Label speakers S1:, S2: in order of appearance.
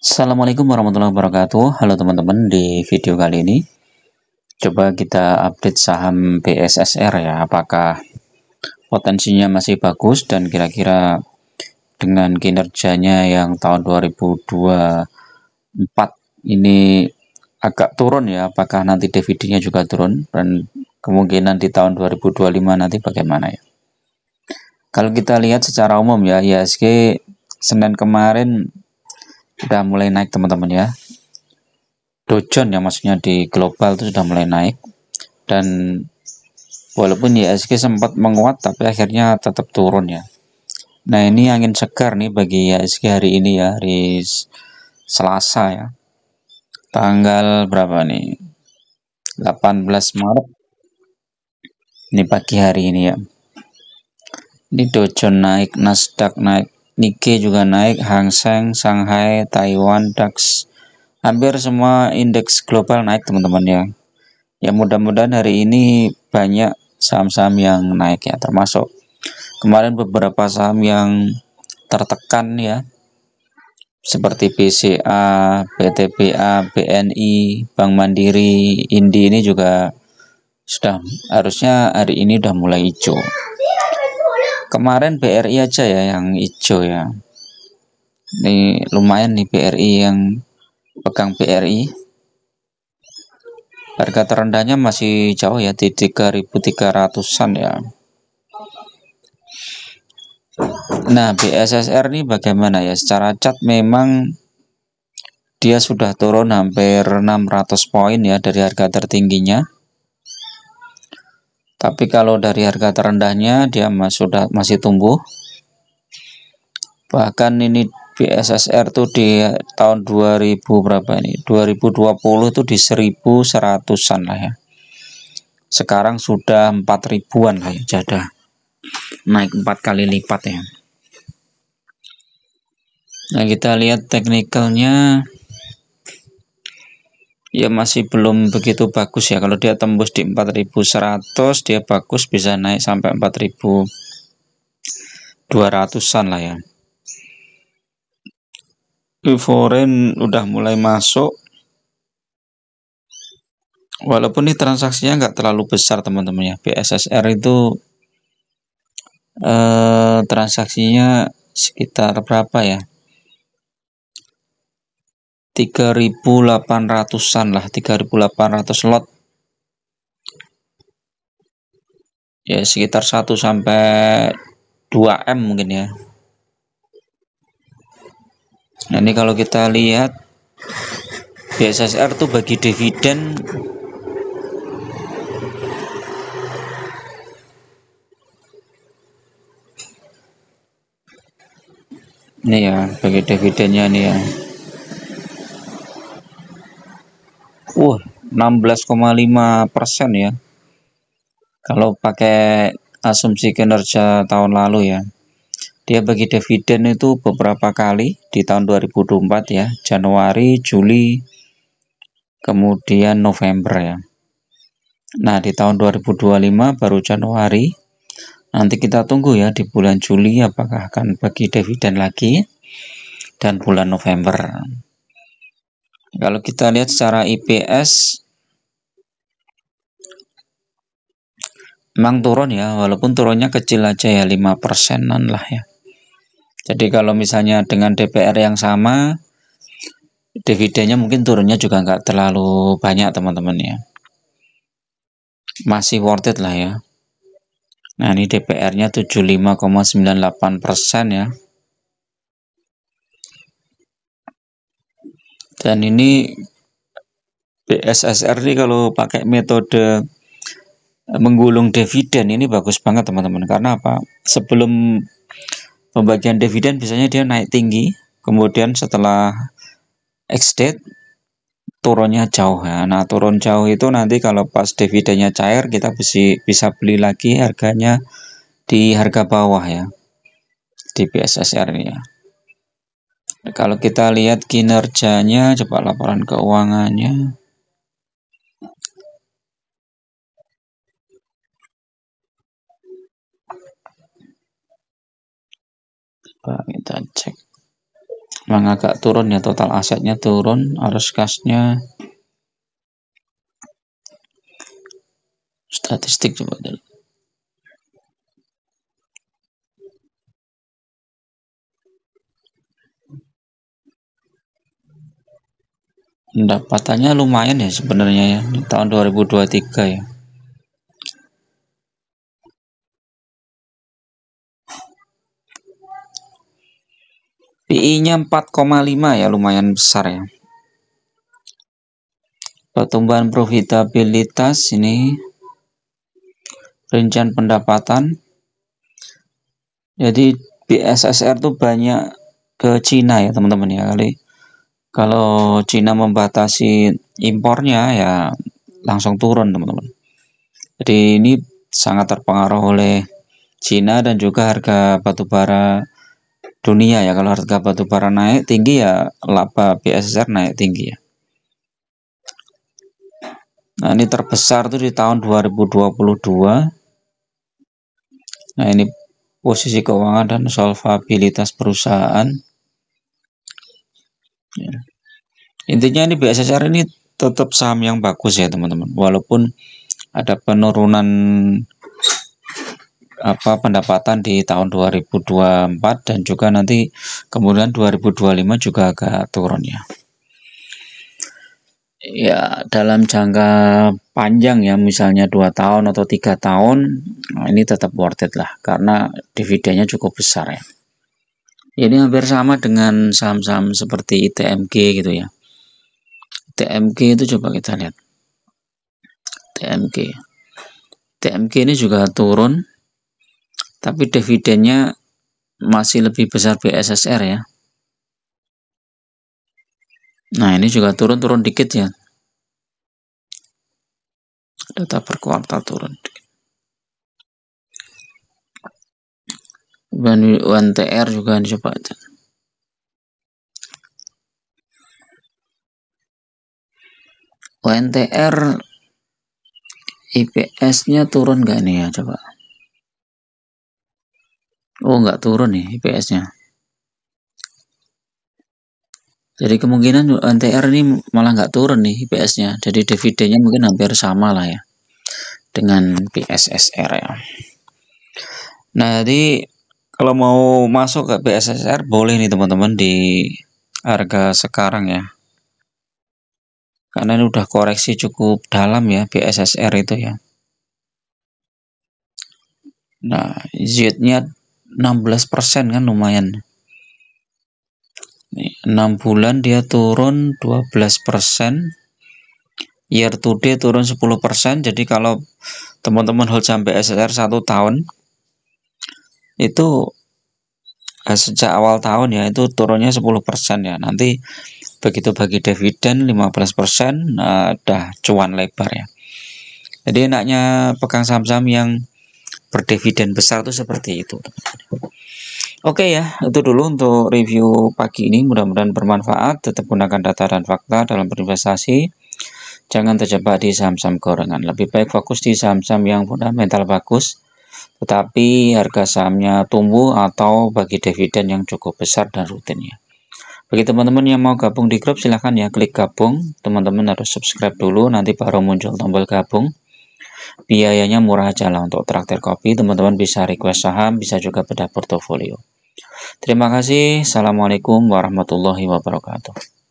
S1: Assalamualaikum warahmatullahi wabarakatuh. Halo teman-teman, di video kali ini coba kita update saham BSSR ya. Apakah potensinya masih bagus dan kira-kira dengan kinerjanya yang tahun 2024 ini agak turun ya. Apakah nanti dividennya juga turun dan kemungkinan di tahun 2025 nanti bagaimana ya? Kalau kita lihat secara umum ya, IHSG Senin kemarin sudah mulai naik teman-teman ya. Dow Jones yang maksudnya di global itu sudah mulai naik, dan walaupun IHSG sempat menguat tapi akhirnya tetap turun ya. Nah, ini angin segar nih bagi IHSG hari ini ya, hari Selasa ya, tanggal berapa nih, 18 Maret, ini pagi hari ini ya. Ini Dow Jones naik, Nasdaq naik, Nikkei juga naik, Hang Seng, Shanghai, Taiwan, DAX, hampir semua indeks global naik teman-teman ya. Ya, mudah-mudahan hari ini banyak saham-saham yang naik ya, termasuk kemarin beberapa saham yang tertekan ya, seperti BCA, BTPA, BNI, Bank Mandiri, Indi ini juga sudah harusnya hari ini udah mulai hijau. Kemarin BRI aja ya yang hijau ya. Ini lumayan nih BRI, yang pegang BRI. Harga terendahnya masih jauh ya, di 3.300-an ya. Nah, BSSR ini bagaimana ya? Secara chart memang dia sudah turun hampir 600 poin ya dari harga tertingginya. Tapi kalau dari harga terendahnya dia masih tumbuh. Bahkan ini BSSR tuh di tahun 2000 berapa ini? 2020 tuh di 1100-an lah ya. Sekarang sudah 4000-an lah ya, jadah. Naik 4 kali lipat ya. Nah, kita lihat teknikalnya ya masih belum begitu bagus ya. Kalau dia tembus di 4100 dia bagus, bisa naik sampai 4200-an lah ya. Foreign udah mulai masuk, walaupun ini transaksinya nggak terlalu besar teman-teman ya. BSSR itu transaksinya sekitar berapa ya, 3.800-an lah, 3.800 lot ya, sekitar 1 sampai 2 M mungkin ya. Nah, ini kalau kita lihat BSSR tuh bagi dividen ini ya, bagi dividennya nih ya. 16,5% ya. Kalau pakai asumsi kinerja tahun lalu ya. Dia bagi dividen itu beberapa kali di tahun 2024 ya, Januari, Juli, kemudian November ya. Nah, di tahun 2025 baru Januari. Nanti kita tunggu ya di bulan Juli apakah akan bagi dividen lagi, dan bulan November. Kalau kita lihat secara IPS memang turun ya, walaupun turunnya kecil aja ya, 5%-an lah ya. Jadi kalau misalnya dengan DPR yang sama, dividennya mungkin turunnya juga nggak terlalu banyak teman-teman ya. Masih worth it lah ya. Nah, ini DPR-nya 75,98% ya. Dan ini BSSR ini kalau pakai metode menggulung dividen ini bagus banget teman-teman. Karena apa? Sebelum pembagian dividen biasanya dia naik tinggi, kemudian setelah ex-date turunnya jauh ya. Nah, turun jauh itu nanti kalau pas dividennya cair kita bisa beli lagi harganya di harga bawah ya, di BSSR ini ya. Kalau kita lihat kinerjanya, coba laporan keuangannya. Coba kita cek. memang agak turun ya, total asetnya turun, arus kasnya statistik coba dulu. Pendapatannya lumayan ya sebenarnya ya di tahun 2023 ya. PI-nya 4,5 ya, lumayan besar ya. Pertumbuhan profitabilitas ini, rincian pendapatan. Jadi BSSR tuh banyak ke Cina ya teman-teman ya. Kalau Cina membatasi impornya ya langsung turun teman-teman. Jadi ini sangat terpengaruh oleh Cina dan juga harga batubara dunia ya. Kalau harga batubara naik tinggi ya laba BSSR naik tinggi ya. Nah, ini terbesar tuh di tahun 2022. Nah, ini posisi keuangan dan solvabilitas perusahaan. Ya. Intinya ini BSSR ini tetap saham yang bagus ya teman-teman. Walaupun ada penurunan pendapatan di tahun 2024 dan juga nanti kemudian 2025 juga agak turun ya. Ya dalam jangka panjang ya, misalnya 2 tahun atau 3 tahun, nah ini tetap worth it lah karena dividennya cukup besar ya. Ini hampir sama dengan saham-saham seperti ITMG gitu ya. TMG itu coba kita lihat. TMG ini juga turun, tapi dividennya masih lebih besar BSSR ya. Nah ini juga turun dikit ya. Data per kuartal turun dikit. Dan UNTR juga dicoba aja. UNTR IPS-nya turun nggak nih ya, coba. Oh nggak turun nih IPS-nya. Jadi kemungkinan UNTR ini malah nggak turun nih IPS-nya. Jadi dividennya mungkin hampir sama lah ya dengan BSSR ya. Nah jadi kalau mau masuk ke BSSR boleh nih teman-teman di harga sekarang ya. Karena ini udah koreksi cukup dalam ya BSSR itu ya. Nah, Z-nya 16% kan lumayan. Nih, 6 bulan dia turun 12%. Year to date turun 10%. Jadi kalau teman-teman hold sampai BSSR 1 tahun itu sejak awal tahun ya itu turunnya 10% ya. Nanti begitu bagi dividen 15%, udah cuan lebar ya. Jadi enaknya pegang saham-saham yang berdividen besar tuh seperti itu. Oke ya, itu dulu untuk review pagi ini. Mudah-mudahan bermanfaat. Tetap gunakan data dan fakta dalam berinvestasi. Jangan terjebak di saham-saham gorengan. Lebih baik fokus di saham-saham yang fundamental bagus, tetapi harga sahamnya tumbuh atau bagi dividen yang cukup besar dan rutinnya. Bagi teman-teman yang mau gabung di grup, silahkan ya klik gabung. Teman-teman harus subscribe dulu, nanti baru muncul tombol gabung. Biayanya murah aja lah untuk traktir kopi. Teman-teman bisa request saham, bisa juga bedah portofolio. Terima kasih. Assalamualaikum warahmatullahi wabarakatuh.